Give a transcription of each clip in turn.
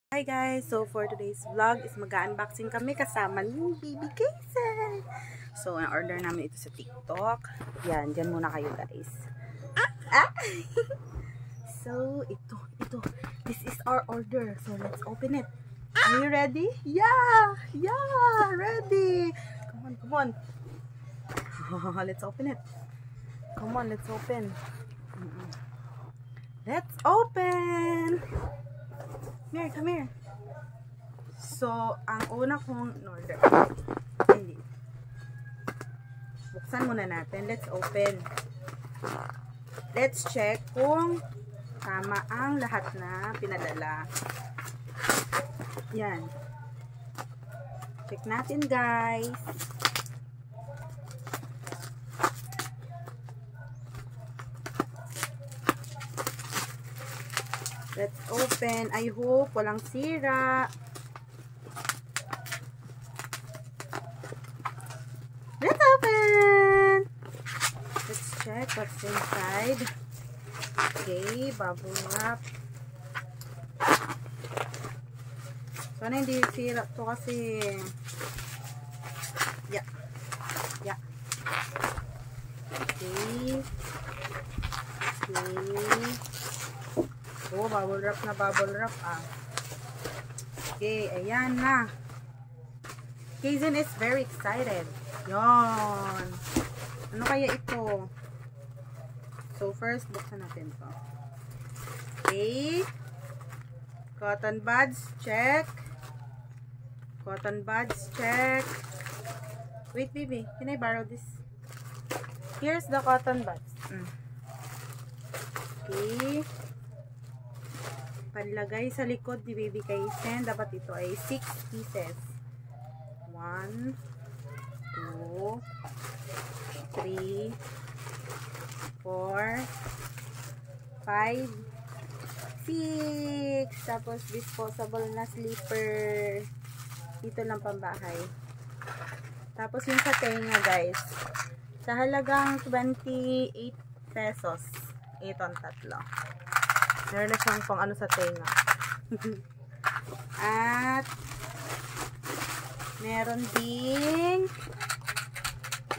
Hi guys! So for today's vlog is mag-unboxing kami kasama ni Baby Kaisen. So na-order namin ito sa TikTok. Yan, dyan muna kayo guys. So ito. This is our order. So let's open it. Are you ready? Yeah! Ready! Come on. Let's open it. Come on, let's open. Let's open! Come here. So, ang una kong order. Hindi. Buksan muna natin. Let's open. Let's check kung tama ang lahat na pinadala. Yan. Check natin, guys. Let's open. I hope walang sira. Let's open. Let's check what's inside. Okay, bubble wrap. Sana hindi sira to kasi. Yeah. Okay. Oh, bubble wrap ah. Okay, ayan na. Kaisen is very excited. Yon. Ano kaya ito? So, first, buksan natin to. Okay. Cotton buds, check. Cotton buds, check. Wait, baby. Can I borrow this? Here's the cotton buds. Okay. Panlagay sa likod ni Baby Kaisen. Dapat ito ay 6 pieces. 1, 2, 3, 4, 5, 6. Tapos disposable na slipper. Dito lang pambahay. Tapos yung sa tenga guys. Sa halagang 28 pesos. Ito ang tatlo. Meron na siyang pang ano sa tenga. At meron ding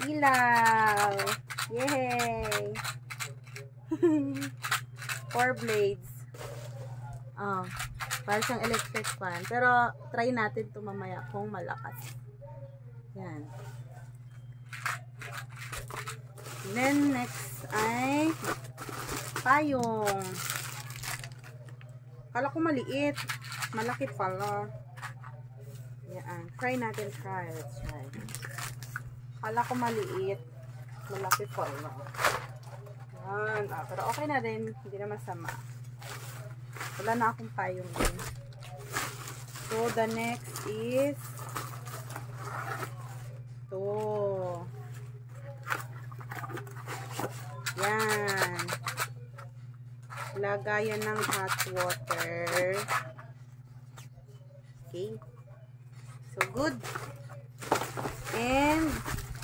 ilaw. Yay! 4 blades. Parang siyang electric fan. Pero try natin ito mamaya kung malakas. Yan. And then next ay payong. Kala ko maliit. Malaki pala. Yan. Try natin. Let's try. Kala ko maliit. Malaki pala. Yan. Pero okay na din. Hindi na masama. Wala na akong payong din. So, the next is ito. Yan. Lagayan ng hot water. Okay. So, good. And,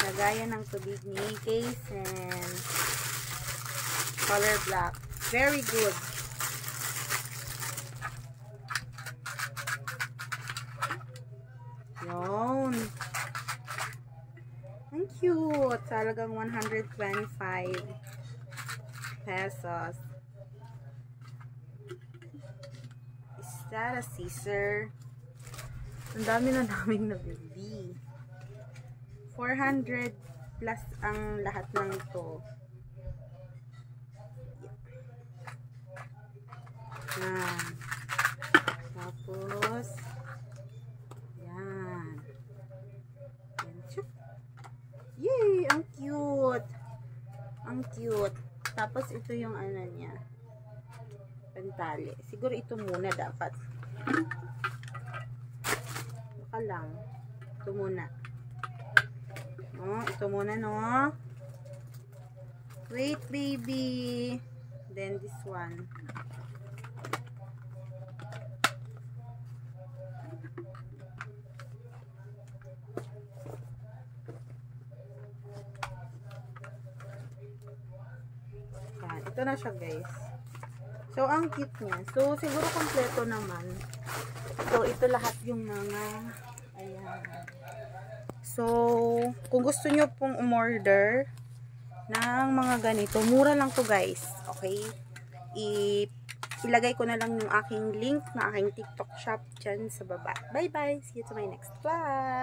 lagayan ng tubig ni Kaisen. Color black. Very good. Yun. Ang cute. Talagang 125 pesos. Is that a scissor? Ang dami na naming nabili. 400 plus ang lahat ng ito. Yan. Tapos yan. Yay! Ang cute! Ang cute. Tapos ito yung ano niya. Pantali. Siguro ito muna dapat. Baka lang. Ito muna. Ito muna, no? Wait, baby. Then this one. Ito na siya, guys. So, ang cute niya. So, siguro kompleto naman. So, ito lahat yung mga, ayan. So, kung gusto nyo pong umorder ng mga ganito, mura lang to guys. Okay? Ilagay ko na lang yung aking link na aking TikTok shop dyan sa baba. Bye-bye! See you to my next vlog!